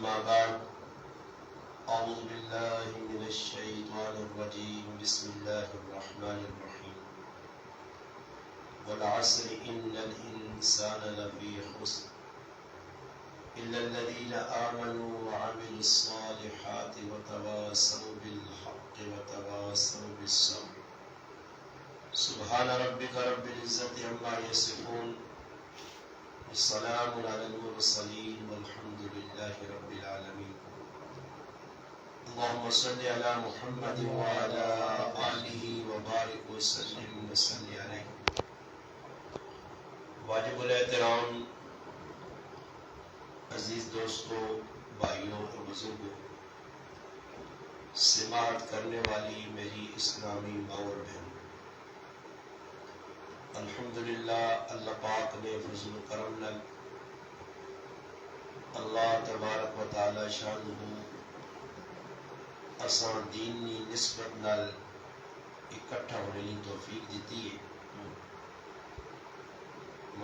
أما بعد أعوذ بالله من الشيطان الرجيم بسم الله الرحمن الرحيم والعصر إن الإنسان لفي خسر إلا الذين آمنوا وعملوا الصالحات وتواصوا بالحق وتواصوا بالصبر سبحان ربك رب العزة عما يصفون والسلام على المرسلين والحمد لله رب العالمين اللهم صل على محمد وعلى آله وبارك وسلم وصل عليه. واجب الاحترام عزیز دوستوں، بھائیوں اور بزرگوں، سماعت کرنے والی میری اسلامی ماں اور بہن، الحمدللہ اللہ پاک نے فضل و کرم نال اللہ تبارک و تعالی شانہ اساں دینی نسبت نال اکٹھا ہونے کی توفیق دیتی ہے.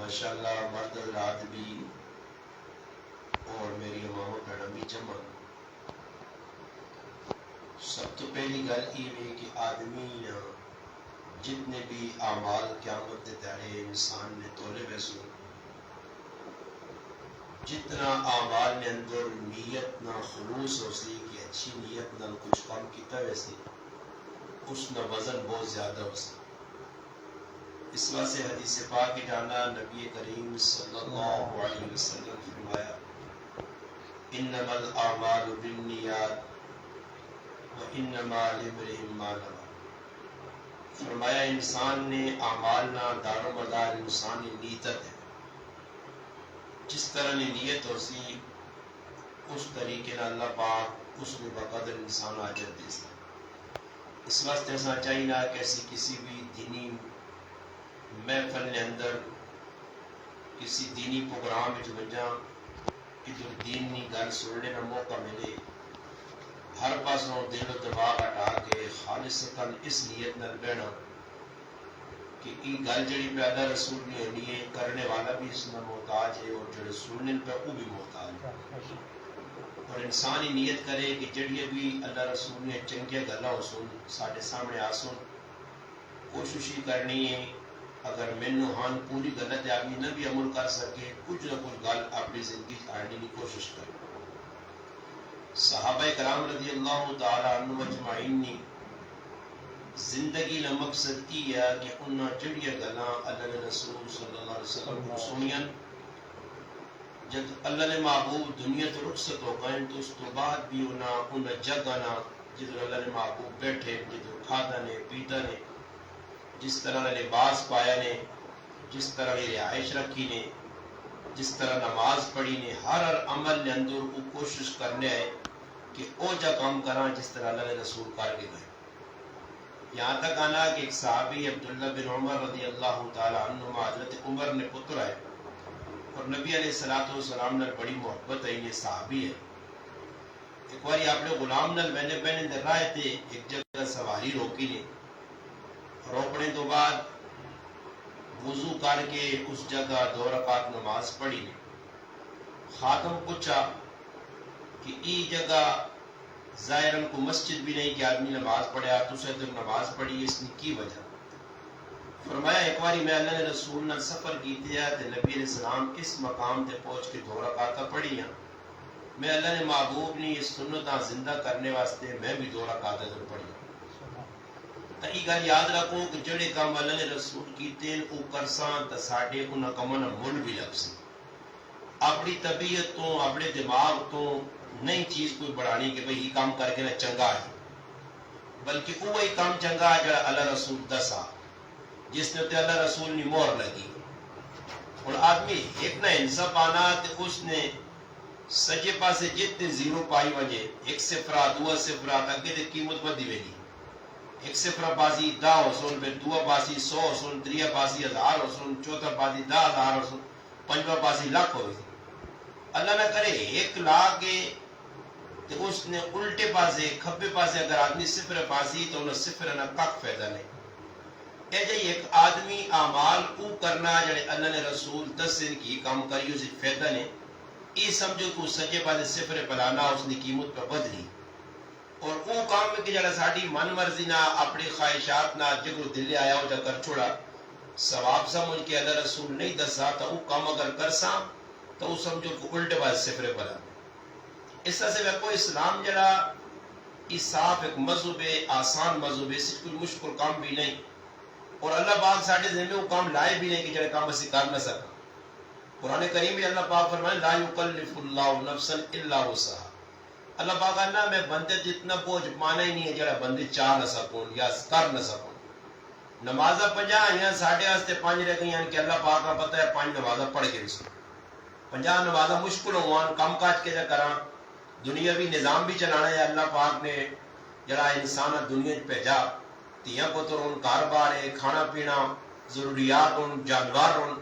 ماشاءاللہ مرد حضرات بھی اور میری اماموں بہنوں بھی جمع. سب تو پہلی گل یہ ہے کہ آدمی جتنے بھی اعمال قیامت کے تیارے انسان نے تولے ویسو، جتنا اعمال نے اندر نیت نہ خلوص ہو سی کہ اچھی نیت نہ کچھ کام کیتا ویسے اس نہ وزن بہت زیادہ ہو سی. اس واسطے حدیث پاک کی جانا نبی کریم صلی اللہ علیہ وسلم فرمایا انما الاعمال بالنیات وانما لامرئ ما نوى. فرمایا انسان نے اعمال نہ دار و مدار انسانی نیت ہے. جس طرح نے نیت ہو سی اس طریقے نہ اللہ پاک اس میں بقدر انسان آ جاتے ہیں. اس واسطے ایسا چاہیے کہ ایسی کسی بھی دینی محفل کے اندر کسی دینی پروگرام میں وجہ کہ جو دینی گل سننے کا موقع ملے، ہر پاسوں دل و دماغ ہٹا کے خالصتاً اس نیت نہ بہنا کہ یہ گل جڑی پہ اللہ رسول نے ہونی ہے، کرنے والا بھی اس میں محتاج ہے اور جڑے سننے پہ وہ بھی محتاج ہے. اور انسان ہی نیت کرے کہ جڑی بھی اللہ رسول نے چنگیاں گلاں ہو سن ساڈے سامنے آ سن، کوشش ہی کرنی ہے اگر مینو ہاں پوری غلط آدمی نہ بھی عمل کر سکے کچھ نہ کچھ گل اپنی زندگی آنے کی کوشش کرے. صحابہ کرام رضی اللہ تعالی عنہ اجمعین نے زندگی کا مقصد یہ ہے کہ انہاں جڑیاں گلاں اللہ نے رسول صلی اللہ علیہ وسلم کو سنیاں، جب اللہ نے محبوب دنیا تو رخصت ہو گئے تو اس تو بعد بھی انہاں جگہ نہ جدھر اللہ نے محبوب بیٹھے، جدھر کھادا نے پیتا نے، جس طرح نے لباس پایا نے، جس طرح نے رہائش رکھی نے، جس طرح نماز پڑھی نے، ہر عمل نے اندر کو کوشش کرنے ہے کہ او جا کام کرا جس طرح اللہ نے رسول کر کے گئے. یہاں تک آنا کہ ایک صحابی عبداللہ بن عمر رضی اللہ تعالی عنہما حضرت عمر نے پتر ہے اور نبی علیہ السلام نے بڑی محبت ہے، یہ صحابی ہے. ایک بار آپ نے غلام نال بہنے بہنے در رہے تھے، ایک جگہ سواری روکی نے، روکنے تو بعد وضو کر کے اس جگہ 2 رکعت نماز پڑھی نے. خادم پوچھا کہ ای جگہ ظاہراً کو مسجد بھی نہیں کہ آدمی نماز پڑھے، تو سے ادھر نماز پڑھی، اس کی وجہ؟ فرمایا ایک باری میں اللہ نے رسول نے سفر کی تھی تے نبی علیہ السلام اس مقام تے پہنچ کے 2 رکعت پڑھی ہیں. میں اللہ نے محبوب نے اس سنت زندہ کرنے واسطے میں بھی 2 رکعت ادھر پڑھی. تو یہ گل یاد رکھو کہ جڑے کام اللہ نے رسول کیتے ہیں وہ کرساں تو ساڈے انہاں کاماں نال مل بھی لگ سی. اپنی طبیعت تو اپنے دماغ تو نئی چیز کوئی بڑھانی کہ بھئی یہ کام کر کے نہ چنگا ہے، بلکہ وہی کام چنگا ہے جڑا اللہ رسول دسا جس نے اللہ رسول نے مہر لگی. اور آدمی ایک نہ انصاف آنا تو اس نے سجے پاسے جتنے زیرو پائی وجے 1 صفرہ 2 صفرہ اگے تے قیمت بدی ویلی، 1 صفرہ پاسی 10 ہو سن، پھر 2 پاسی 100 ہو سن، 3 پاسی 1000 ہو سن، 4 پاسی 10,000 ہو سن، 5 پاسی لاکھ ہو سن. اللہ نہ کرے 1 لاکھ تو اس نے الٹے پاسے کھبے پاسے اگر آدمی صفر پاسی تو انہیں صفر نہ کک فائدہ نہیں. اے جی ایک آدمی اعمال کو کرنا جڑے اللہ نے رسول 10 کی کام کری اسے فائدہ نہیں. یہ سمجھو کہ سجے پاسے صفر پلانا اس کی قیمت پہ بدلی اور وہ کام کہ جڑا ساڈی من مرضی نہ اپنی خواہشات نہ جگو دل آیا ہو جا کر چھوڑا ثواب سمجھ کے اللہ رسول نہیں دسا تو وہ کام اگر کرسا تو وہ سمجھو کہ الٹے پاسے صفر پلا اس طرح سے ویکو اسلام جڑا یہ صاف ایک مذہب ہے آسان مذہب ہے اس کوئی مشکل کام بھی نہیں اور اللہ پاک ساڈے ذہن میں وہ کام لائے بھی نہیں کہ جڑے کام اسی کر نہ سکا قرآن کریم میں اللہ پاک فرمائے لا یکلف اللہ نفسا الا وسعها اللہ پاک کہنا میں بندے جتنا بوجھ مانا ہی نہیں ہے جڑا بندے چاہ نہ سکوں یا کر نہ سکوں نمازہ 50 آئیاں ساڑھے واسطے 5 رہ گئی کہ اللہ پاک کا پتہ ہے 5 نمازہ پڑھ کے رسو 50 نمازہ مشکل ہوان کم کاج کے جا کراں دنیاوی نظام بھی چلانا ہے اللہ پاک نے جڑا انسان دنیا بھیجا تیاں پتر ان کاروبار ہے کھانا پینا ضروریات ان جانور ان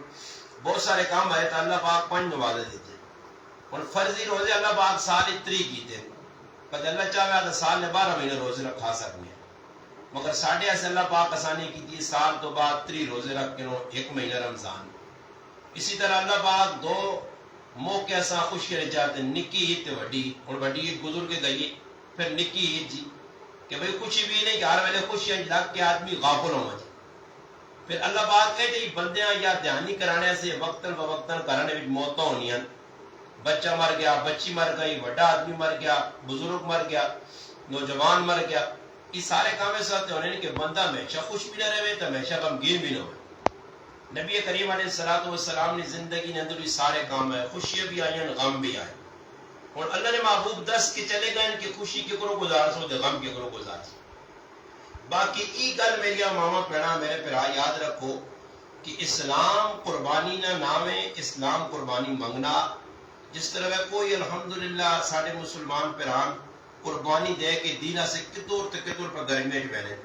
بہت سارے کام ہے تو اللہ پاک 5 نمازیں دیتے اور فرضی روزے اللہ پاک سال 3 کیتے پر اللہ چاہے تو سال نے 12 مہینے روزے رکھا سکنے مگر ساڑھے ایسے اللہ پاک آسانی کی تھی سال تو بعد 3 روزے رکھ کے 1 مہینہ رمضان اسی طرح اللہ پاک 2 موقع سا خوش کرے چاہتے نکی عید تے وڈی اور وڈی عید گزر کے گئی پھر نکی عید جی کہ بھئی خوشی بھی نہیں کہ ہر ویلے خوشیاں لگ کے آدمی غافل ہو جائے پھر اللہ پاک کہتے ہیں بندیاں یا دھیانی کرانے سے وقتاً فوقتاً کرانے میں موتاں ہونیاں بچہ مر گیا بچی مر گئی بڑا آدمی مر گیا بزرگ مر گیا نوجوان مر گیا یہ سارے کام ایسے ہوتے ہونے کہ بندہ ہمیشہ خوش بھی نہ رہے تو ہمیشہ غمگین بھی نہ ہو نبی کریم علیہ السلام نے زندگی نے اندر بھی سارے کام ہے خوشیاں بھی آئیں غم بھی آئے اور اللہ نے محبوب 10 کے چلے گئے ان کی خوشی کے کرو گزار سو غم کے کرو گزار سو باقی ای گل میری ماما پیڑا میرے پیرا یاد رکھو کہ اسلام قربانی نہ نام ہے اسلام قربانی منگنا جس طرح ہے کوئی الحمدللہ سارے مسلمان پیران قربانی دے کے دینہ سے کتور تے کتور پر گرمیج بینے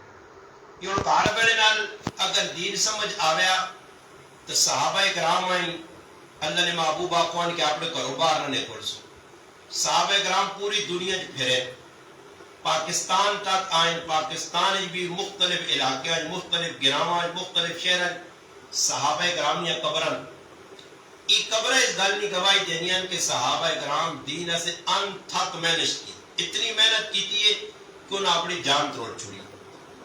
یہ ان کار بینے نال اگر دین سمجھ آویا تو صحابہ اکرام آئیں اللہ نے محبوب آقوان کے اپنے کاروبار نہ نکل سو صحابہ اکرام پوری دنیا پھرے پاکستان تک آئیں پاکستان بھی مختلف علاقے مختلف گراواں مختلف شہر صحابہ اکرام یا قبرن یہ قبر اس گل نہیں گواہی دینی کہ صحابہ اکرام دین سے ان تھک محنت کی اتنی محنت کی تھی کہ انہوں نے اپنی جان توڑ چھوڑی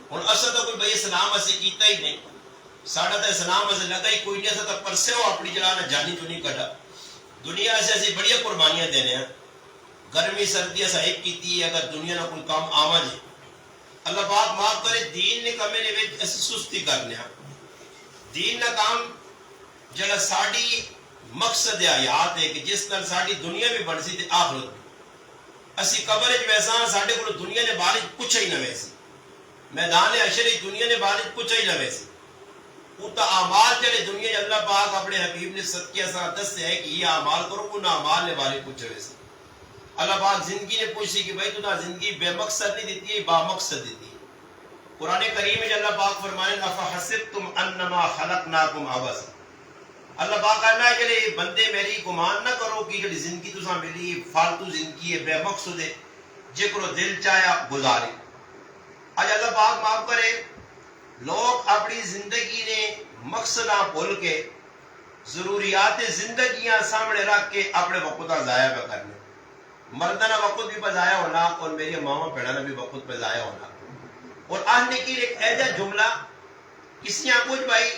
اور اصل تو کوئی بھئی اسلام اسے کیتا ہی نہیں ساڑھا تا اسلام اسے لگا ہی کوئی نہیں ایسا تا پرسے ہو اپنی جلانا جانی چونی کٹا دنیا ایسے بڑی قربانیاں دینے ہیں گرمی سردی ایسا ایک کیتی ہے اگر دنیا نہ کوئی کام آما جائے اللہ پاک معاف کرے دین نے کمے نے ایسی سستی کرنے ہیں دین نہ کام جڑا ساڑی مقصد حیات ہے کہ جس طرح ساڑی دنیا بھی بڑھ سی تھی آخرت بھی اسی قبر ویسا ساڑے کو دنیا نے بارش کچھ ہی نہ ویسی میدان عشری دنیا نے بارش کچھ ہی نہ ویسی اتا اعمال جڑے دنیا نے اللہ پاک اپنے حبیب نے صدقیہ ساتھ سے ہے کہ یہ اعمال کرو کو نہ اعمال نے بارش کچھ ویسی اللہ پاک زندگی نے پوچھی کہ بھائی تو نہ زندگی بے مقصد نہیں دیتی ہے با مقصد دیتی ہے قرآن کریم میں اللہ پاک فرمائے افحسبتم انما خلقناکم عبثا اللہ پاک کہنا ہے کہ بندے میری گمان نہ کرو کہ جڑی زندگی تو ساں ملی فالتو زندگی ہے بے مقصد ہے جکرو دل چاہیا گزارے آج اللہ پاک معاف کرے لوگ اپنی زندگی نے مقصدہ بھول کے ضروریات زندگیاں سامنے رکھ کے اپنے وقت کا ضائع پہ کرنے مردانہ وقت بھی پہ ضائع ہونا اور میری ماما پیڑانا بھی وقت پہ ضائع ہونا اور آنے کی ایک ایجا جملہ کسی یہاں کچھ بھائی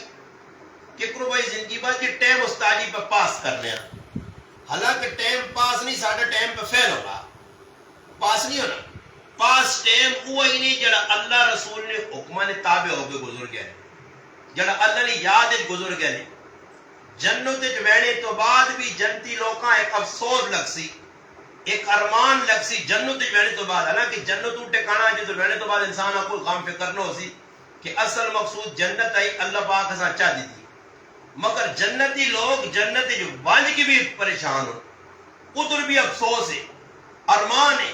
ککرو بھائی زندگی بات کہ ٹیم استادی پہ پاس کرنے ہیں حالانکہ ٹیم پاس نہیں ساڑھا ٹیم پہ فیل ہوگا پاس نہیں ہونا پاس ٹیم وہ ہی نہیں جڑا اللہ رسول نے حکمان تابع ہو کے گزر گیا جڑا اللہ نے یاد گزر گیا جنت وینے تو بعد بھی جنتی لوکاں ایک افسوس لگ سی ایک ارمان لگ سی جنت وینے تو بعد حالانکہ جنت ٹکانا جو وینے تو بعد انسان آپ کو غم فکر نہ ہو سی کہ اصل مقصود جنت آئی اللہ پاک سے چاہ دی تھی مگر جنتی لوگ جنت جو بانج کی بھی پریشان ہو ادھر بھی افسوس ہے ارمان ہے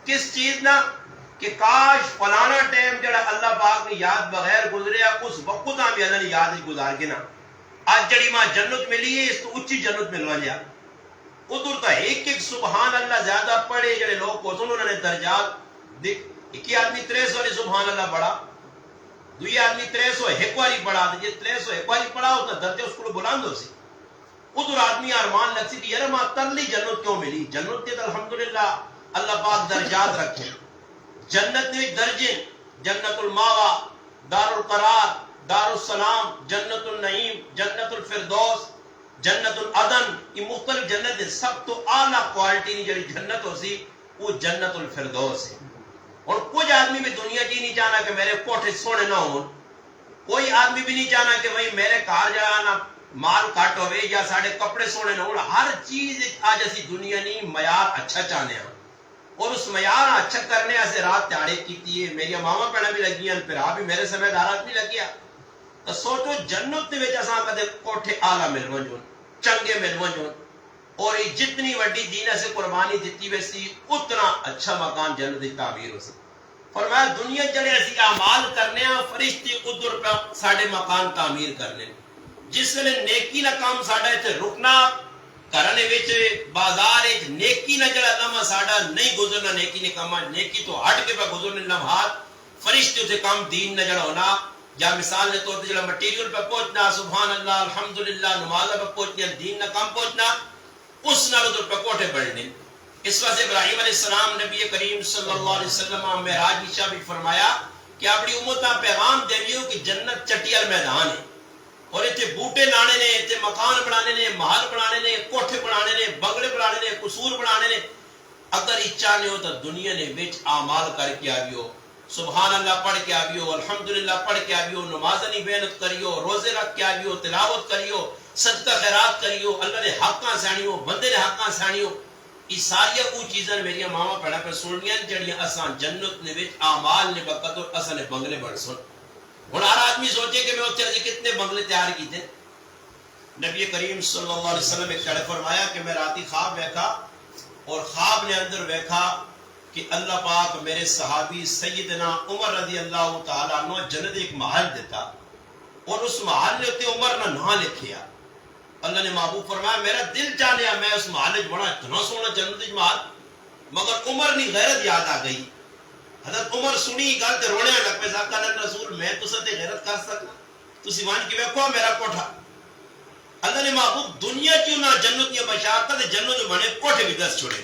کس چیز نہ کہ کاش فلانا ٹائم جڑا اللہ پاک نے یاد بغیر گزریا اس وقت بھی اللہ نے یاد گزار کے نا آج جڑی ماں جنت ملی ہے اس تو اچھی جنت ملوا لیا ادھر تو ایک ایک سبحان اللہ زیادہ پڑھے جڑے لوگ کو انہوں نے درجات ایک آدمی 300 نے سبحان اللہ پڑھا دوی آدمی 300 ایک واری پڑھا جی 300 ایک واری پڑھا ہوتا درجہ اس کو بلند ہو سی ادھر آدمی ارمان لگسی بھی یار ماں ترلی جنت کیوں ملی؟ جنت کے تو الحمدللہ اللہ پاک درجات رکھے. جنت میں درجے، جنت الماوا، دار القرار، دار السلام، جنت النعیم، جنت الفردوس، جنت العدن، یہ مختلف جنت ہے. سب تو اعلیٰ کوالٹی کی جڑی جنت ہو سی وہ جنت الفردوس ہے. اور کچھ آدمی بھی دنیا کی نہیں چاہنا کہ میرے کوٹھے سونے نہ ہوں، کوئی آدمی بھی نہیں چاہنا کہ بھائی میرے کار جانا مال کٹ ہوئے یا ساڑھے کپڑے سونے نہ ہوں. ہر چیز آج اسی دنیا نہیں معیار اچھا چاہنے ہیں اور اس معیار اچھا کرنے سے رات تیاڑے کیتی ہے. میری ماما پہنا بھی لگی ہیں، پھر بھی میرے سمے دارات بھی لگیا. تو سوچو جنت کے وچ اساں کدے کوٹھے اعلیٰ مل ونجون، چنگے مل ونجون، اور یہ جتنی وڈی دین سے قربانی دیتی ویسی اتنا اچھا مکان جنت کی تعمیر ہو سکتا. فرمایا دنیا جڑے اسی اعمال کرنے ہیں فرشتے ادھر پہ ساڈے مکان تعمیر کرنے. جس ویلے نیکی نہ کام ساڈا اتنے رکنا کرنے وچ بازار وچ نیکی نہ جڑا لمحہ ساڈا نہیں گزرنا، نیکی نے کام نیکی تو ہٹ کے پہ گزرنے لمحات فرشتے اتنے کام دین نہ جڑا ہونا. یا مثال کے طور پہ جڑا مٹیریل پہ پہنچنا، سبحان اللہ الحمدللہ، نماز پہ پہنچنا، دین نہ کام پہنچنا، اس نال ادھر پہ کوٹھے بڑھنے. اس واسطے ابراہیم علیہ السلام نبی کریم صلی اللہ علیہ وسلم معراج کی شب فرمایا کہ اپنی امتاں پیغام دیو کہ جنت چٹیل میدان ہے اور اتنے بوٹے لانے نے، اتنے مکان بنانے نے، محل بنانے نے، کوٹھے بنانے نے، بنگلے بنانے نے، قصور بنانے نے. اگر اچھا نہیں ہو تو دنیا نے وچ اعمال کر کے آویو، سبحان اللہ پڑھ کے آویو، الحمدللہ پڑھ کے آویو، نمازنی محنت کریو، روزے رکھ کے آویو، تلاوت کریو، صدقہ خیرات کریو، اللہ نے حقاں سانیو، بندے نے حقاں سانیو. یہ ساری وہ چیزیں میری ماما پڑھا پہ سننیاں جڑیاں اساں جنت نے وچ اعمال نے بقدر اساں نے بنگلے بن سن. ہن ہر آدمی سوچے کہ میں اوتھے اج کتنے بنگلے تیار کیتے. نبی کریم صلی اللہ علیہ وسلم ایک چڑھ فرمایا کہ میں راتی خواب ویکھا اور خواب نے اندر ویکھا کہ اللہ پاک میرے صحابی سیدنا عمر رضی اللہ تعالی عنہ جنت ایک محل دیتا اور اس محل نے اتنے عمر نہ نام لکھیا. اللہ نے محبوب فرمایا میرا دل چاہیا میں اس محل بڑا اتنا سونا جنت محل، مگر عمر نہیں غیرت یاد آ گئی. حضرت عمر سنی گل تے رونے لگ پے، ساکا رسول میں تساں تے غیرت کر سکنا، تسی وان کے ویکھو میرا کوٹھا. اللہ نے محبوب دنیا کیوں نہ جنت کی بشارت تے جنت بنے کوٹھے بھی دس چھوڑے،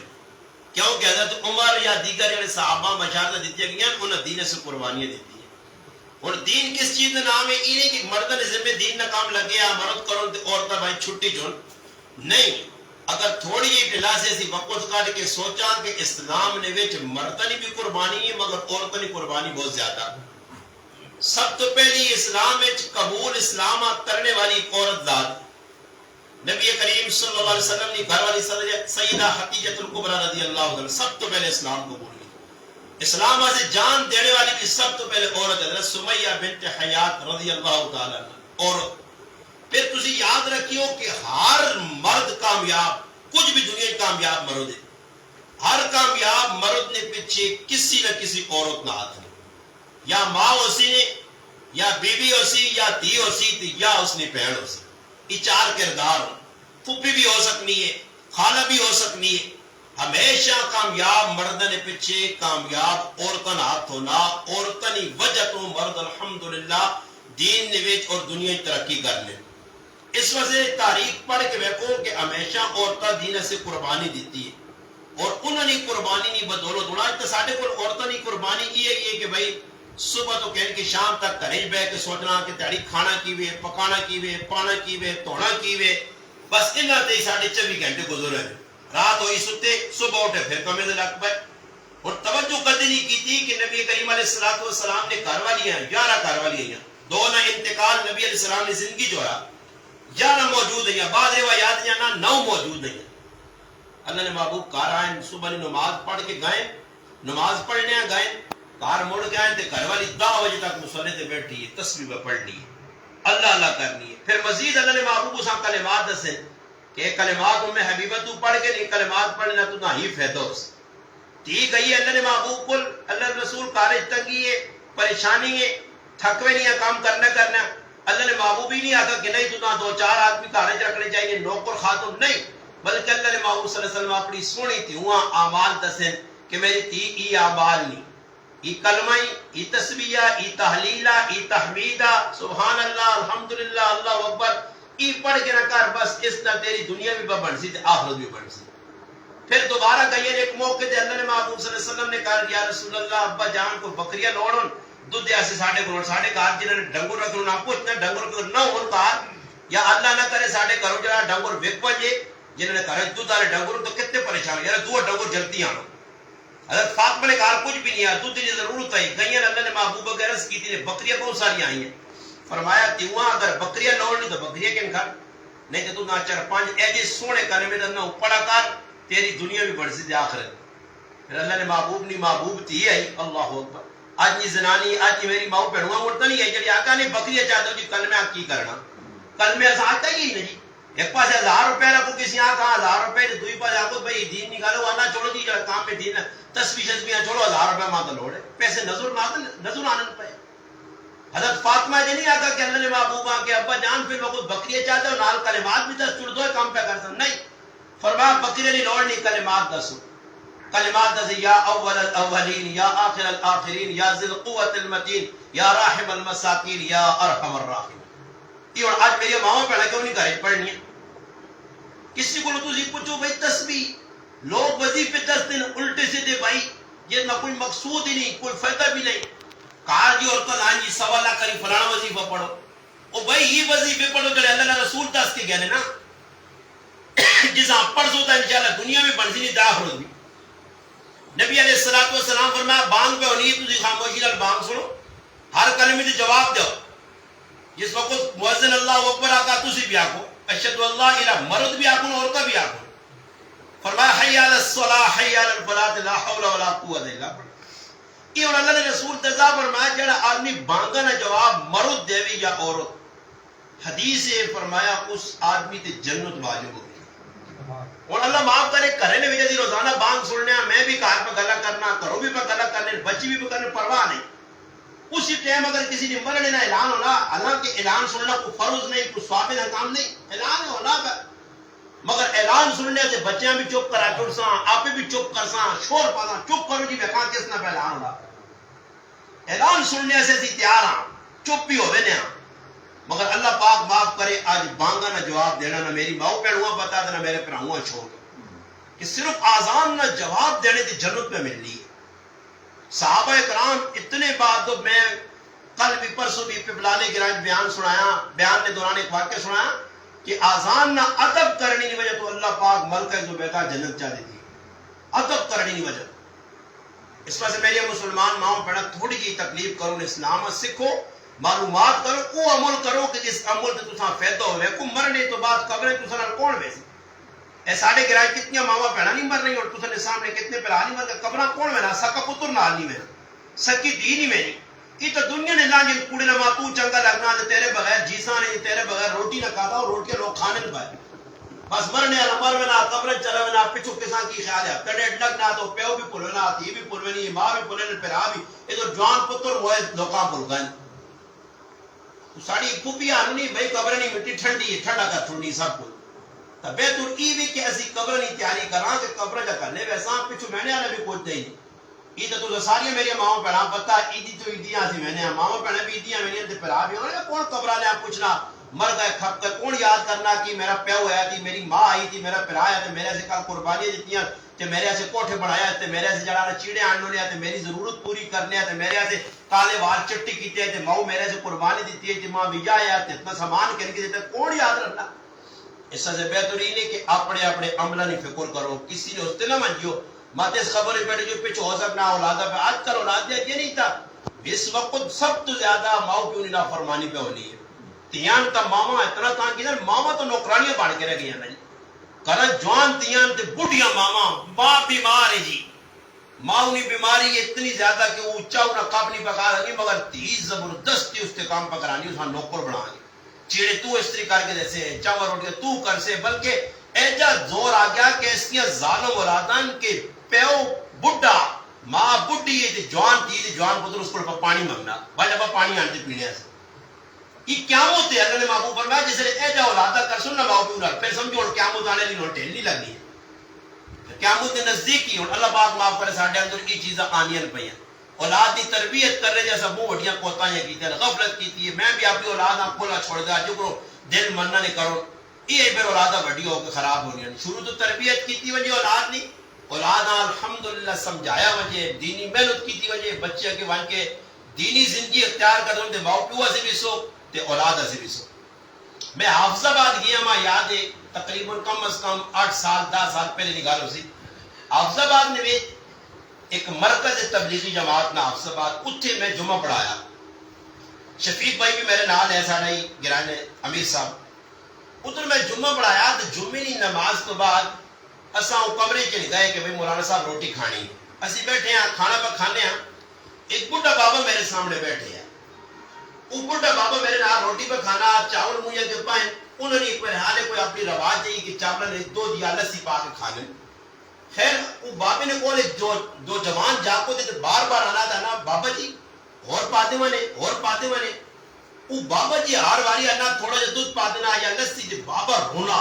کیوں کہ حضرت عمر یا دیگر جڑے صحابہ بشارت دیتی گئیں انہاں دین سے قربانیاں دیتی. اور دین کس چیز کا نام ہے؟ یہ نہیں کہ مردہ نے ذمہ دین نہ کام لگیا مرد کرو عورتیں بھائی چھٹی چون نہیں. اگر تھوڑی جی ڈلا سے اسی وقت کاٹ کے سوچا کہ اسلام نے وچ مردہ نے بھی قربانی ہے مگر عورتوں نے قربانی بہت زیادہ. سب تو پہلی اسلام وچ قبول اسلام کرنے والی عورت ذات نبی کریم صلی اللہ علیہ وسلم نے گھر والی سیدہ خدیجہ الکبریٰ رضی اللہ عنہا سب تو پہلے اسلام قبول. اسلام سے جان دینے والی بھی سب تو پہلے عورت حضرت سمیہ بنت حیات رضی اللہ تعالیٰ عنہ عورت. پھر تسی یاد رکھیو کہ ہر مرد کامیاب، کچھ بھی دنیا کامیاب مرد ہے، ہر کامیاب مرد نے پیچھے کسی نہ کسی عورت نہ ہاتھ ہے. یا ماں ہو سی یا بیوی ہو سی یا دھی ہو سی یا اس نے بہن ہو سی. یہ چار کردار ہو، پھپھی بھی ہو سکنی ہے، خالہ بھی ہو سکنی ہے. ہمیشہ کامیاب مردہ نے پیچھے کامیاب عورتن ہاتھ ہونا، عورتن وجہ تو مرد الحمدللہ دین نویچ اور دنیا ترقی کر لے. اس وجہ تاریخ پڑھ کے دیکھو کہ ہمیشہ عورتہ دین سے قربانی دیتی ہے اور انہوں نے قربانی نہیں بدولت ہونا. تو ساڑھے کو عورتوں نے قربانی کی ہے کہ بھائی صبح تو کہنے کہ شام تک گھر بہ کے سوچنا کہ تیاری کھانا کیوے، پکانا کیوے، پانا کیوے، دھونا کیوے، بس انہاں تے 24 گھنٹے گزر رہے. رات ہوئی ستے صبح اٹھے پھر کمے دے لگ پائے. اور توجہ کدی نہیں کی تھی کہ نبی کریم علیہ السلام نے گھر والی ہیں 11 گھر والی ہیں، 2 نہ انتقال نبی علیہ السلام نے زندگی جو ہے 11 موجود ہیں، بعض روایات یا نہ 9 موجود ہیں. اللہ نے محبوب گھر آئے صبح نماز پڑھ کے گئے، نماز پڑھنے گئے، گھر مڑ گئے تو گھر والی 10 بجے تک مصلی تے بیٹھی ہے، تسبیح پڑھنی ہے، اللہ اللہ کرنی ہے. پھر مزید اللہ نے محبوب اساں کلمات دسے کہ کلمات میں حبیبہ تو پڑھ کے نہیں کلمات پڑھنا تو نہ ہی فیدہ ہو سی. ٹھیک ہے یہ اللہ نے محبوب کل اللہ رسول کارج تنگی ہے، پریشانی ہے، تھکوے نہیں ہے کام کرنا. اللہ نے محبوب ہی نہیں آتا کہ نہیں تو نہ 2-4 آدمی کارج رکھنے چاہیے نوکر خاتون نہیں، بلکہ اللہ نے محبوب صلی اللہ علیہ وسلم اپنی سونی تھی ہوا اعمال دسن کہ میری تھی ای اعمال نہیں، ای کلمہ، ای تسبیح، ای تحلیلہ، ای تحمیدہ، سبحان اللہ الحمدللہ اللہ اکبر ای پڑھ کے نہ کر بس اس طرح تیری دنیا بھی بن سی تے آخرت بھی بن سی. پھر دوبارہ گئی ایک موقع تے اللہ نے محبوب صلی اللہ علیہ وسلم نے کہا یا رسول اللہ ابا جان کو بکریاں لوڑن دودھ ایسے ساڑھے گھر جنہوں نے ڈنگر رکھنا نہ پوچھنا ڈنگر کو نہ ہون کار یا اللہ نہ کرے ساڑھے گھروں جڑا ڈنگر ویک پجے جنہوں نے کہا دودھ والے ڈنگر تو کتنے پریشان یار دو ڈنگر جلدی آنا. حضرت فاطمہ نے کہا کچھ بھی نہیں ہے دودھ کی ضرورت ہے. گئی اللہ نے محبوب وغیرہ کی تھی بکریاں بہت ساری آئی ہیں. فرمایا تیواں اگر بکریاں لوڑنی تو بکریاں کن کھا نہیں تو نہ چار پانچ ایجے سونے کرنے میں نہ پڑا کر تیری دنیا بھی بڑھ سی تھی آخرت. پھر اللہ نے محبوب نہیں محبوب تھی ہے اللہ اکبر. آج یہ زنانی آج یہ میری ماؤ پہنوا مرتا نہیں ہے جب آقا نے بکریاں چاہتا ہوں جی کلمہ کی کرنا کلمہ ایسا آتا ہی نہیں جی. ایک پاس 1000 روپے رکھو کسی یہاں کہا 1000 روپے دوئی پاس آگو بھائی دین نکالو اللہ چھوڑو جی کام پہ دین تسبیح شسبیاں چھوڑو 1000 روپے ماں تو لوڑے پیسے نظر آنن پہ. حضرت فاطمہ جی نہیں آتا کہ اللہ نے محبوب کے ابا جان پھر لوگ بکریاں چاہتے ہو نال کلمات بھی دس چڑ دو کام پہ کرتا نہیں. فرمایا بکریاں نہیں لوڑنی کلمات دسو کلمات دس یا اول الاولین یا آخر الاخرین یا ذی القوت المتین یا راحم المساکین یا ارحم الراحمین. یہ اور آج میری ماما پڑھا کیوں نہیں گھر پڑھنی ہے کسی کو تسی پوچھو بھائی تسبیح لوگ وظیفے 10 دن الٹے سیدھے بھائی یہ نہ کوئی مقصود ہی نہیں کوئی فائدہ بھی نہیں. کہا جی اور کل آن جی سوالہ کری فلانا وظیفہ پڑھو او بھائی یہ وظیفے پڑھو جڑے اللہ رسول دس کے گئے نا جساں پڑھ سوتا انشاءاللہ دنیا میں بن سی نہیں داخل بھی. نبی علیہ السلام فرمایا بانگ پہ ہونی ہے تسی خاموشی نال بانگ سنو ہر کلمے تے جواب دو. جس وقت مؤذن اللہ اکبر آقا تسی بھی آکھو اشہد اللہ الہ مرد بھی آکھو عورتہ بھی آکھو. فرمایا حی علی الصلاۃ حی علی الفلاح لا حول ولا قوت الا باللہ. یہ اور اللہ نے رسول تزا فرمایا جڑا آدمی بانگا نہ جواب مرد دیوی یا عورت حدیث سے فرمایا اس آدمی تے جنت واجب ہوگی. اور اللہ معاف کرے کرے نے وجہ دی روزانہ بانگ سننے میں بھی کار پہ گلا کرنا کرو بھی پہ گلا کرنے بچی بھی پہ کرنے پرواہ نہیں. اسی ٹائم اگر کسی نے مرنے نہ اعلان ہونا حالانکہ اعلان سننا کوئی فرض نہیں کوئی ثوابت حکام نہیں اعلان ہونا مگر اعلان سننے سے بچیاں بھی چپ کرا چڑساں آپ بھی چپ کرساں شور پاساں چپ کرو جی بکھاں کس نہ پہ اعلان ہونا اعلان سننے سے سی تیار ہاں چپ بھی ہوئے نیا مگر اللہ پاک معاف کرے آج بانگا نہ جواب دینا نہ میری ماؤ پہنوا بتا دینا میرے پراؤں چھوڑ کہ صرف آزان نہ جواب دینے دی جنت میں مل لی. صحابہ کرام اتنے بات تو میں کل بھی پرسوں بھی پبلانے گراج بیان سنایا بیان نے دوران ایک واقعہ سنایا کہ آزان نہ ادب کرنے کی وجہ تو اللہ پاک ملکہ زبیدہ جنت چاہ دیتی ادب کرنے کی وجہ. اس وجہ سے میری مسلمان ماؤں پڑھا تھوڑی جی تکلیف کرو اسلام سکھو معلومات کرو وہ عمل کرو کہ جس عمل سے تساں فائدہ ہوئے کو مرنے تو بعد قبریں تساں نال کون ویسی اے ساڑھے گرائے کتنی ماما پہنا نہیں مر رہی اور تساں نے سامنے کتنے پہلا نہیں مر قبریں کون وینا سکا پتر نال نہیں وینا سکی دی نہیں وینی. یہ تو دنیا نے لانجی کوڑے نہ تو چنگا لگنا تیرے بغیر جیسا نہیں تیرے بغیر روٹی نہ کھاتا اور روٹی لوگ کھانے نہ پائے بس مرنے مر میں نہ قبر چلا میں نہ پچھو کسان کی خیال ہے کڈیٹ لگنا تو پیو بھی پلونا آتی بھی پلونی ماں بھی پلونے پھر آ بھی یہ تو جوان پتر ہوئے لوکاں پل گئے ساڑی خوبی آنی بھائی قبر نہیں مٹی ٹھنڈی ہے ٹھنڈا کر چھوڑنی سب کو تبے تو ای بھی کہ ایسی قبر نہیں تیاری کراں کہ قبر جا کرنے ویسا پچھو میں نے آنے بھی کوئی دے نہیں. یہ تو ساری میری ماؤں پہنا پتا عیدی تو عیدیاں سی میں نے ماؤں پہنا بھی عیدیاں میں نے پھرا بھی ہونا کون قبرہ لیا پوچھنا مر گئے کھپ کر کون یاد کرنا کہ میرا پیو آیا تھی میری ماں آئی تھی میرا پھر آیا تھا میرے سے کل قربانیاں دیتیاں تے میرے سے کوٹھے بنایا تے میرے سے جڑا چیڑے آنو لیا تے میری ضرورت پوری کرنے تے میرے سے کالے وال چٹی کیتے تے ماؤں میرے سے قربانی دیتی ہے تے ماں ویجا آیا تے اتنا سامان کر کے دیتا کون یاد رکھنا. اس سے بہترین ہے کہ اپنے اپنے عملہ نہیں فکر کرو کسی نے اس نہ منجو ماتے اس خبر بیٹھے جو پیچھے ہو سکنا اولادہ پہ آج کل اولاد یہ نہیں تھا اس وقت سب تو زیادہ ماؤں کیوں نہیں فرمانی پہ ہونی ہے. تیان تا ماما اتنا تھا کہ ماما تو نوکرانیاں بڑھ کے رہ گئی ہیں کرا جوان تیان تے بڑھیا ماما ماں بیمار ہے جی ماں انہیں بیماری اتنی زیادہ کہ وہ اچھا انہیں کپ نہیں پکا رہی مگر تیز زبردستی اس کے کام پکرانی اس نوکر بنانی چیڑے تو استری کر کے جیسے چاول روٹی تو کر سے بلکہ ایجا زور آ گیا کہ اس کی ظالم اولادان کے پیو بڑھا ماں بڑھی ہے جوان تیز جوان پتر اس کو پانی مانگنا بھائی جب پانی آنتے پینے سے یہ قیامت ہے. اللہ نے محبوب فرمایا جس نے ایجا اولادہ کر سننا محبوب نال پھر سمجھو اور قیامت آنے لی نوٹیل نہیں لگنی ہے قیامت کے نزدیک ہی اللہ پاک معاف کرے ساڈے اندر کی چیزاں آنیاں پئی ہیں. اولاد کی تربیت کر رہے جیسا منہ وڈیاں کوتاہیاں کیتی غفلت کیتی ہے. میں بھی اپنی اولاد آپ کھولا چھوڑ دیا جو دل مننا نہیں کرو یہ پھر اولادہ وڈی ہو کے خراب ہونی ہے. شروع تو تربیت کیتی وجہ اولاد نہیں اولاد الحمدللہ سمجھایا وجہ دینی محنت کیتی وجہ بچے کے وان کے دینی زندگی اختیار کر دوں تے ماں پیو سے بھی سو تے اولاد سے بھی سو. میں حافظ آباد گیا ماں یاد ہے تقریباً کم از کم 8 سال 10 سال پہلے نکال ہو سی. حافظ آباد میں ایک مرکز تبلیغی جماعت نہ حافظ آباد اتھے میں جمعہ پڑھایا. شفیق بھائی بھی میرے نال ہے ساڑھا ہی گرانے امیر صاحب. ادھر میں جمعہ پڑھایا تو جمعے کی نماز تو بعد اساں کمرے چ گئے کہ بھئی مولانا صاحب روٹی کھانی. اسی بیٹھے ہیں کھانا پہ کھانے ہیں. ایک بڈھا بابا میرے سامنے بیٹھے ہیں. وہ بڈھا بابا میرے نال روٹی پہ کھانا چاول مجھے کے پائیں انہوں نے ایک حالے کوئی اپنی رواج نہیں کہ چاول نے دو دیا لسی پا کے کھا لیں. خیر وہ بابے نے کون دو جوان جاکو تھے بار بار آنا تھا نا بابا جی اور پاتے مانے وہ بابا جی ہار واری آنا تھوڑا جا دودھ پا دینا یا لسی جی بابا رونا.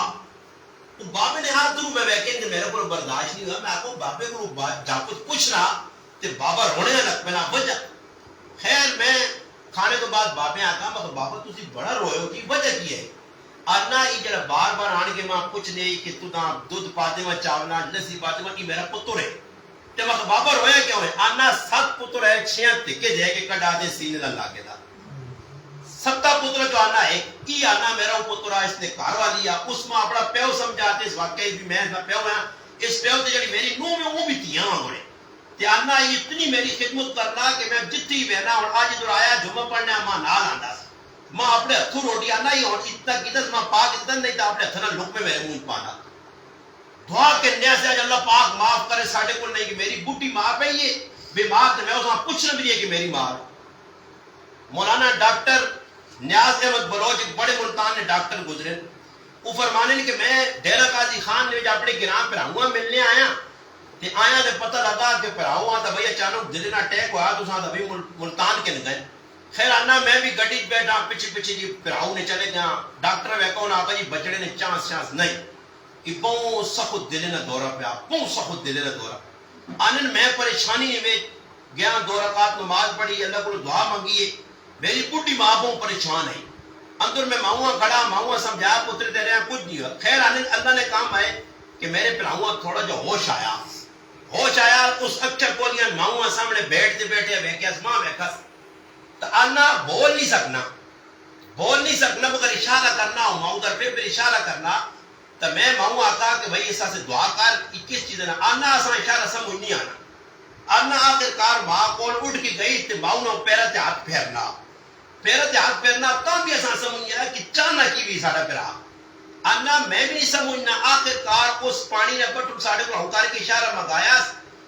وہ بابے نے ہاتھ درو میں بیٹھے کہ میرے کو برداشت نہیں ہوا. میں آپ کو بابے کو جاکو پوچھ رہا تے بابا رونے لگ پنا وجہ. خیر میں کھانے تو بعد بابے آتا مگر بابا تسی بڑا روئے ہو کی وجہ کی ہے. آنا ہی جڑا بار بار آن کے ماں پوچھ لے کہ تو دا دودھ پاتے میں چاولا لسی پاتے میں کی میرا پتر ہے. تے وقت بابا رویا کیوں ہے؟ آنا 7 پتر ہے 6 تکے جائے کہ کڑا دے سینے لگا کے دا 7 پتر جو آنا ہے کی آنا میرا پتر ہے اس نے کار والی ہے اس میں اپنا پیو سمجھاتے اس واقعی بھی میں پیو ہے اس پیو تے جڑی میری نو میں وہ بھی تیاں ہوئے تے آنا اتنی میری خدمت کرنا کہ میں جتنی بہنا اور آج ادھر آیا جمعہ پڑھنے ماں نال آندا سی. ماں اپنے ہتھوں روٹی آنا ہی اور اتنا کدھر ماں پاک اتنا نہیں تھا اپنے ہتھوں لقمے میرے منہ پانا. دعا کرنے سے آج اللہ پاک معاف کرے ساڑھے کو نہیں کہ میری بوٹی ماں پہ یہ بیمار تھے میں اس وہاں پوچھنا بھی ہے کہ میری ماں. مولانا ڈاکٹر نیاز احمد بلوچ ایک بڑے ملتان نے ڈاکٹر گزرے وہ فرمانے نے کہ میں ڈیرہ قاضی خان نے اپنے گرام پر ہوا ملنے آیا تے آیا تے پتہ لگا کہ پر ہوا تا بھئی اچانک دل نہ اٹیک ہوا تو ساتھ ابھی ملتان کے گئے. خیر آنا میں بھی گڈی بیٹھا پیچھے جی پھراؤ نے چلے گیا. ڈاکٹر ویکو نہ آقا جی بچڑے نے چانس نہیں کہ بہت سخت دل نہ دورہ پیا بہت سخت دل نہ دورہ آنن میں پریشانی میں گیا 2 رکعت نماز پڑھی اللہ کو دعا مانگی. میری بڈھی ماں بہت پریشان ہے اندر میں ماؤں کھڑا ماؤں سمجھایا پتر دے رہے ہیں کچھ نہیں ہوا. خیر آنن اللہ نے کام آئے کہ میرے پھراؤں تھوڑا جو ہوش آیا اس اکثر کولیاں ماؤں سامنے بیٹھتے ویکھس ماں ویکھس تو آنا بول نہیں سکنا مگر اشارہ کرنا ہوں ماؤں در پھر اشارہ کرنا تو میں ماؤں آتا کہ بھئی ایسا سے دعا کر 21 چیزیں آنا آسان اشارہ سمجھ نہیں آنا آخر کار ماں کول اٹھ کے گئی تو ماؤں نے پیرہ تے ہاتھ پھیرنا تب بھی آسان سمجھ نہیں آیا کہ چانا کی بھی ساڑھا پیرا آنا میں بھی نہیں سمجھنا. آخر کار اس پانی نے بٹھو ساڑھے کو ہنکار کے اشارہ مگایا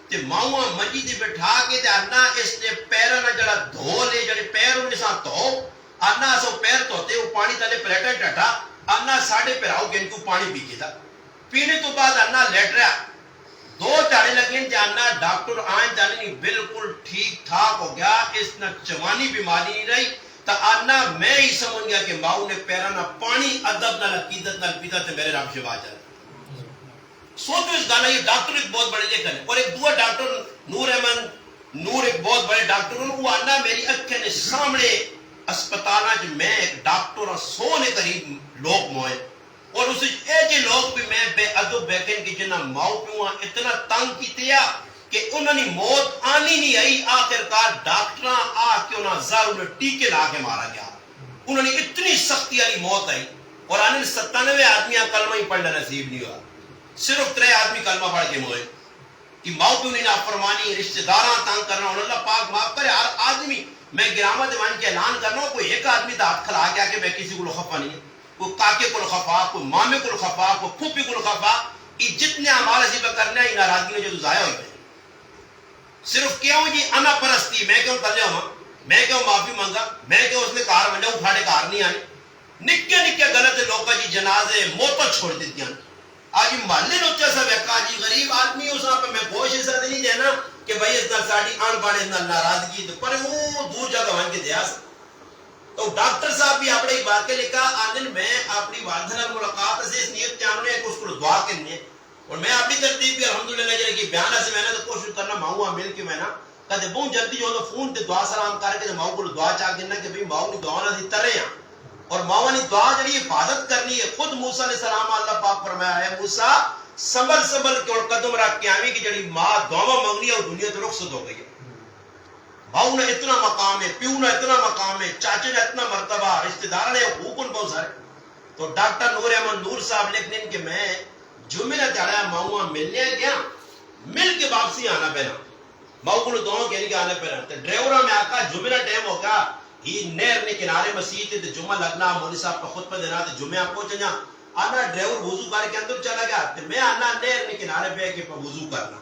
تے ماؤں مجید بٹھا کے تے آنا اس نے پیرہ نہ جڑا دھو لے جڑے پیر انہیں ساتھ دھو آنا سو پیر دھوتے وہ پانی تلے پلیٹا ٹٹا آنا ساڑھے پیراؤ گن کو پانی پی کے تھا. پینے تو بعد آنا لیٹ رہا 2 چاڑے لگیں جانا ڈاکٹر آئیں جانے نہیں بالکل ٹھیک ٹھاک ہو گیا اس نے چوانی بیماری نہیں رہی. تا آنا میں ہی سمجھ گیا کہ ماؤں نے پیرا نہ پانی ادب نہ لقیدت نہ پیتا تے میرے رب شفا جائے. سوچو اس گانا یہ ڈاکٹر ایک بہت بڑے لیکن اور ایک دو ڈاکٹر نور احمد نور ایک بہت بڑے ڈاکٹر وہ آنا میری اکھیں نے سامنے اسپتالہ جو میں ایک ڈاکٹر اور 100 نے قریب لوگ موئے اور اسے ایجے لوگ بھی میں بے ادب بیکن کی جنہ ماؤ پیوں اتنا تنگ کی تیا کہ انہوں نے موت آنی نہیں آئی. آخر کار ڈاکٹراں آ کے انہوں زار انہیں ٹیکے لا کے مارا گیا. انہوں نے اتنی سختی والی موت آئی اور آنے 97 آدمیاں کلمہ ہی پڑھنا نصیب نہیں ہوا صرف 3 آدمی کلمہ پڑھ کے موئے. کہ ماؤ پیوں نے نافرمانی رشتہ داراں تنگ کرنا اور اللہ پاک معاف کرے ہر آدمی میں گرامہ دیوان کے اعلان کرنا ہوں کوئی ایک آدمی دا ہاتھ کھلا گیا کہ میں کسی کو خفا نہیں ہے کوئی کاکے کو خفا کوئی مامے کو خفا کوئی پھوپھی کو خفا یہ جتنے ہمارا ذبح کرنا ہے ان ناراضگی میں جو ضائع ہوئے صرف کیوں جی انا پرستی میں کیوں کر ہوں میں کیوں معافی مانگا میں کیوں اس نے کار بنجا اٹھاڑے کار نہیں آنے نکے غلط لوگا جی جنازے موتوں چھوڑ دیتی ہیں. آج محلے لوچا سب ایکا جی غریب آدمی اس وہاں پہ میں گوش ایسا نہیں دینا کہ بھائی اس نال ساڑی آن بانے ناراضگی پر وہ دور جگہ وہاں کے دیا سا. تو ڈاکٹر صاحب بھی اپنے ایک بات کے لکھا آنن میں اپنی والدہ ملاقات سے اس نیت چاننے ہیں کہ اس کو دعا کرنی ہے اور میں اپنی ترتیب کی الحمدللہ جائے کہ بیانہ سے میں نے تو کوشش کرنا ماؤں مل کے میں نا کہتے بہت جلدی جو فون تے دعا سلام کر کے ماؤں کو دعا چاہ دینا کہ بھئی ماؤں کی دعا نہ دی ترے ہیں اور ماں نے دعا جڑی حفاظت کرنی ہے. خود موسیٰ علیہ السلام اللہ پاک فرمایا ہے موسیٰ سنبھل کے اور قدم رکھ کے آویں کہ جڑی ماں دعا مانگنی ہے وہ دنیا تو رخصت ہو گئی ہے. باؤ نے اتنا مقام ہے, پیو نے اتنا مقام ہے, چاچے نے اتنا مرتبہ, رشتہ دار نے حقوق بہت سارے. تو ڈاکٹر نور احمد نور صاحب لکھنے کہ میں جمعے نہ چڑھا ماؤں ملنے گیا, مل کے واپسی آنا پینا ماؤں کو دونوں کہنے کے آنے پینا. تو ڈرائیورہ میں آکا جمعے نہ ٹائم ہوگا ہی نہر نے کنارے مسجد تے جمعہ لگنا مولوی صاحب کا خطبہ دینا تے جمعہ آپ پہنچ جا آنا ڈرائیور وضو کر کے اندر چلا گیا تے میں آنا نہر نے کنارے پہ کے وضو کرنا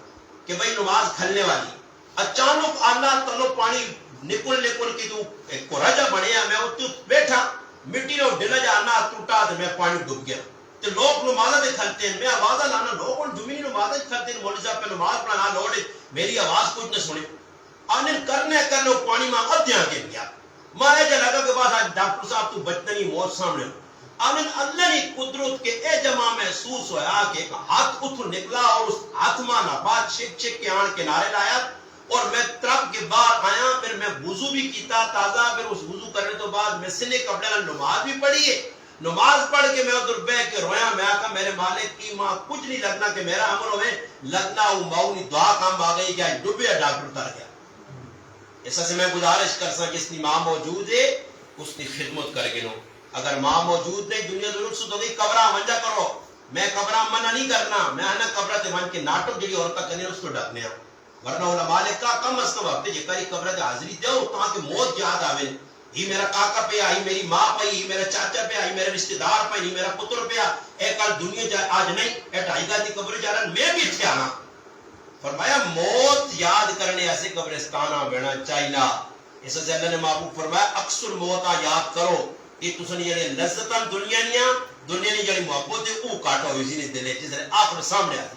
کہ بھئی نماز کھلنے والی. اچانک آنا تلو پانی نکل کے تو ایک کوراجا بنیا میں اتو بیٹھا مٹی نے ڈلا جا آنا ٹوٹا تے میں پانی ڈوب گیا. تے لوگ نمازہ دے کھلتے ہیں, میں آوازہ لانا لوگوں جمعی نمازہ دے کھلتے ہیں, مولوی صاحب پہ نماز پڑھنا لوڑے میری آواز کچھ نہ سنے. آنے کرنے پانی میں ادھیاں کے گیا مارے جا لگا کہ بعد آج ڈاکٹر صاحب تو بچنے نہیں موت سامنے. آمین اللہ نے قدرت کے اے جمع محسوس ہویا کہ ایک ہاتھ اتھو نکلا اور اس ہاتھ مانا بعد چھک کے آن کنارے لایا اور میں طرف کے باہر آیا. پھر میں وضو بھی کیتا تازہ, پھر اس وضو کرنے تو بعد میں سنے کپڑے نماز بھی پڑھی ہے. نماز پڑھ کے میں ادھر بہ کے رویا, میں آکا میرے مالک کی ماں کچھ نہیں لگنا کہ میرا عمر ہوئے لگنا وہ ماؤنی دعا کام آ گئی کہ آج ڈوبیا ڈاکٹر اتر گیا. ایسا سے میں گزارش کر سا جس کی ماں موجود ہے اس کی خدمت کر گنو. اگر ماں موجود نہیں دنیا ضرور سد ہو گئی قبرہ ونجا کرو. میں قبرہ منع نہیں کرنا, میں آنا قبرہ تے ون کے ناٹک جڑی عورتہ کرنے اس کو ڈکنے ہیں. ورنہ علماء کا کم از کم وقت یہ کاری قبرہ تے حاضری دو تاکہ موت یاد آوے. ہی میرا کاکا پہ آئی, میری ماں پہ ہی میرا چاچا پہ آئی, میرے رشتہ دار پہ ہی میرا پتر پہ اے کل دنیا آج نہیں اے ڈھائی گاہ دی قبر جا رہا میں بھی اتھے آنا. فرمایا موت یاد کرنے ایسے قبرستانہ بینا چاہینا. اس سے اللہ نے محبوب فرمایا اکثر موتا یاد کرو کہ تسنی جڑے لذتاں دنیا نے جڑی محبت ہے وہ کاٹا ہوئی سی نے دلے جس نے آخر سامنے آتی.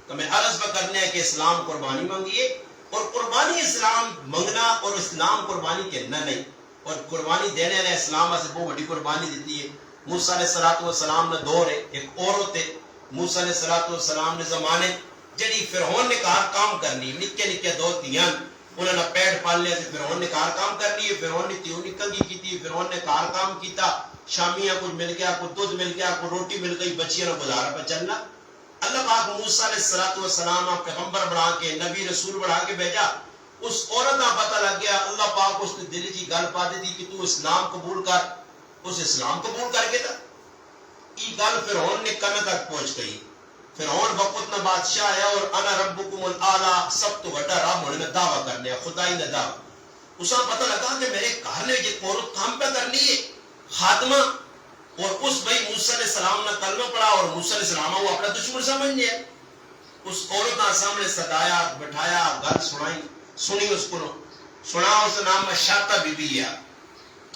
تو میں عرض کرنے ہے کہ اسلام قربانی مانگیے اور قربانی اسلام منگنا اور اسلام قربانی کہنا نہیں. اور قربانی دینے نے اسلام سے بہت بڑی قربانی دیتی ہے. موسیٰ علیہ السلام نے دور ہے ایک عورت ہے موسیٰ علیہ السلام نے زمانے جڑی فرعون نے کام کرنی نکے دو تیاں انہوں نے پیڑ پال لیا سے فرعون نے کام کرنی ہے. فرعون نے تیوں نکنگی کی تھی, فرعون نے کام کیتا, شامیاں کچھ مل گیا, کچھ دودھ مل گیا, کچھ روٹی مل گئی, بچیاں نے گزارا پہ چلنا. اللہ پاک موسیٰ علیہ السلام پیغمبر بڑھا کے نبی رسول بڑھا کے بھیجا. اس عورت کا پتہ لگ گیا, اللہ پاک اس نے دل کی گل پا دی کہ تو اسلام قبول کر. اس اسلام قبول کر کے تھا یہ گل فرعون نے کن تک پہنچ گئی. فرعون وقت نہ بادشاہ ہے اور انا ربکم الاعلی سب تو بڑا رب ہونے میں دعویٰ کرنے ہیں خدائی نے دعویٰ. اس کا پتہ لگا کہ میرے گھر نے یہ عورت کام پہ کرنی ہے خاتمہ. اور اس بھائی موسیٰ علیہ السلام نے کلمہ پڑھا اور موسیٰ علیہ السلام وہ اپنا دشمن سمجھ لیا. اس عورت نے سامنے سدایا بٹھایا گل سنی اس کو سنا. اس نام مشاطہ بی بی ہے.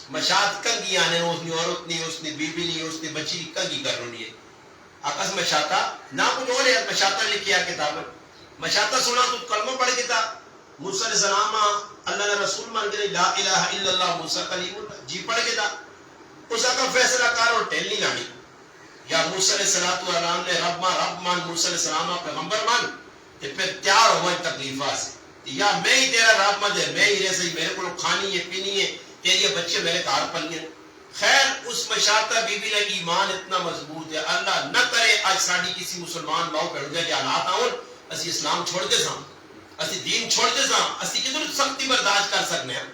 مشاط کنگی آنے اس نے عورت نہیں, اس نے بی بی نہیں, اس نے بچی کنگی کر رہی ہے. آکاس مشاطہ نہ کچھ اور ہے مشاطہ لکھیا کتاب. مشاطہ سنا تو کلمہ پڑھ کے تھا. موسیٰ علیہ السلام اللہ نے رسول مان کے لا الہ الا اللہ موسیٰ کلیم اللہ جی پڑھ کے تھا. اس کا فیصلہ کار اور ٹیل نہیں لانی یا موسیٰ علیہ السلام نے رب مان موسیٰ علیہ السلام پیغمبر مان تو پھر تیار ہوئے تکلیفہ سے یا میں ہی تیرا رب مجھے میں ہی رہ سہی میرے کو کھانی ہے پینی ہے تیری بچے میرے کار پلی ہیں. خیر اس مشاطہ بی بی نے ایمان اتنا مضبوط ہے اللہ نہ کرے آج ساڑی کسی مسلمان باؤ پہ اڑگے جا حالات آؤں اسی اسلام چھوڑ دے ساں اسی دین چھوڑ دے ساں اسی کدھر سختی برداشت کر سکنے ہیں.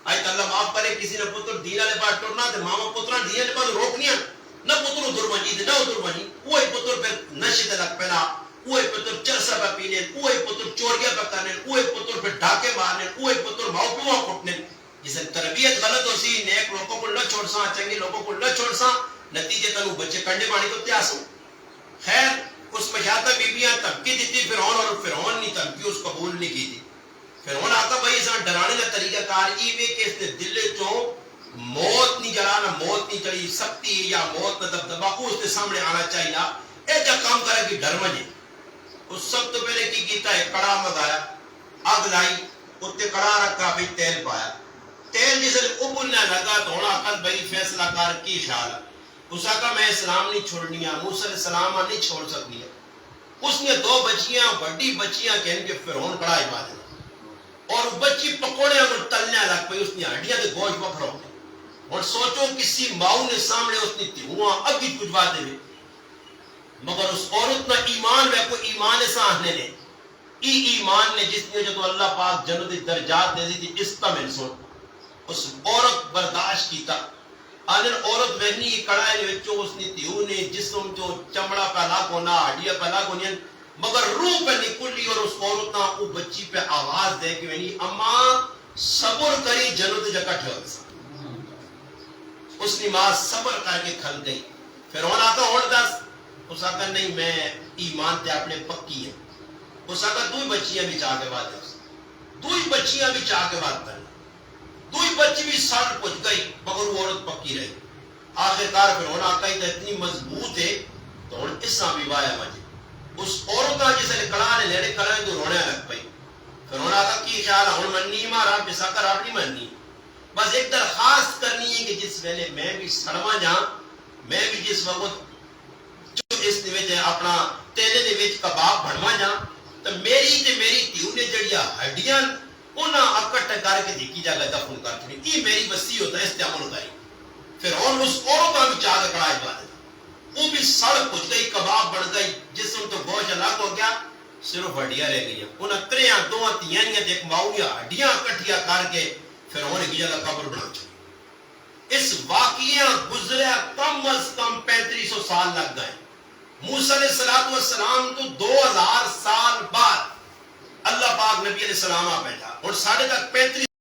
آج اللہ معاف کرے کسی نے پتر دین والے پاس ٹورنا تے ماما پترا دین والے پاس روکنیاں نہ پتر ادھر بنی تے نہ ادھر بنی وہی پتر پھر نشے تے لگ پینا وہی پتر چرسا پہ پینے وہی پتر چوریاں پہ کرنے وہی پتر پھر ڈاکے مارنے وہی پتر ماؤ پیوا کٹنے. جس تربیت غلط ہو سی نیک لوگوں کو نہ چھوڑ سا چنگے لوگوں کو نہ چھوڑ سا نتیجے تنو بچے کنڈے پانی کو تیاس ہو. خیر اس مشاطہ بیبیاں تمکی دیتی فرعون اور فرعون نے تمکی اس قبول نہیں کی تھی. فرعون آتا بھائی اس ڈرانے کا طریقہ کار ای وے کہ اس نے دل چوں موت نہیں جلانا موت نہیں چڑی سختی یا موت نہ دبدبا اس کے سامنے آنا چاہیے اے جا کام کرے کہ ڈر مجھے. اس سب تو پہلے کی کیتا ہے کڑا منگایا آگ لائی اتنے کڑا رکھا بھی تیل پایا تیل جسے ابلنے لگا تو ہونا کل بھائی فیصلہ کار کی خیال ہے. اس کا میں اسلام نہیں چھوڑنی ہے موسیٰ علیہ السلام نہیں چھوڑ سکتی ہے. اس نے دو بچیاں بڑی بچیاں کہنے کہ فرعون کڑا ہی بات اور بچی پکوڑے اور تلنے لگ پئی اس نے ہڈیاں تے گوشت پکڑو اور سوچو کسی ماؤ نے سامنے اس نے تیوہاں اگی کجوا دے میں مگر اس عورت نہ ایمان میں کوئی ایمان ایسا آنے نے ایمان نے جس نے جو تو اللہ پاک جنت درجات دے دی تھی اس کا منسون اس عورت برداشت کی تا آنر عورت وہنی کڑائے نے وچو اس نے تیو نے جسم جو چمڑا پہلا کونا ہڈیا پہلا کونین مگر روح پہ نکلی اور اس عورت نہ وہ بچی پہ آواز دے کہ وہنی اماں صبر کری جنت جکٹ ہو اس نے ماں صبر کر کے کھل گئی پھر ہونا آتا اور دس اس آقا نہیں میں ایمان تے اپنے پکی ہے اس آقا دوئی بچیاں بھی چاہ کے بعد ہے دوئی بچیاں بھی چاہ کے بعد کرنا دوئی بچی بھی سڑ پچ گئی مگر وہ عورت پکی رہی آخر کار پھر ہونا آقا ہی تو اتنی مضبوط ہے تو ہوں اس ساں بھی وایا مجھے اس عورتہ جسے نے کڑانے لینے کڑانے تو رونے لگ پئی پھر ہونا آقا کی خیال ہے ہوں منی مارا بسا کر آپ نہیں منی بس ایک درخواست کرنی ہے کہ جس ویلے میں بھی سڑوا جاں میں بھی جس وقت جو اس نے اپنا تیلے دے وچ کباب بنوا جاں تو میری تیو نے جڑیا ہڈیاں انہاں اکٹ کر کے دیکھی جگہ دفن کر چھڑی یہ میری بسی ہوتا ہے استعمال ہوتا ہے پھر ہون اس عورتہ بھی چاہ کے کڑائی بات ہے وہ بھی سڑ پچ گئی کباب بن گئی جسم تو گوشت الگ ہو گیا صرف ہڈیاں رہ گئی انہاں تریاں دو تیانیاں ایک ماؤیا ہڈیاں اکٹھیاں کر کے پھر ہونے کی جگہ قبر بنا چھوڑی اس واقعہ گزریا کم از کم 3500 سال لگ گئے موسیٰ علیہ السلام تو 2000 سال بعد اللہ پاک نبی علیہ السلام آ بیٹھا اور ساڑھے تک 35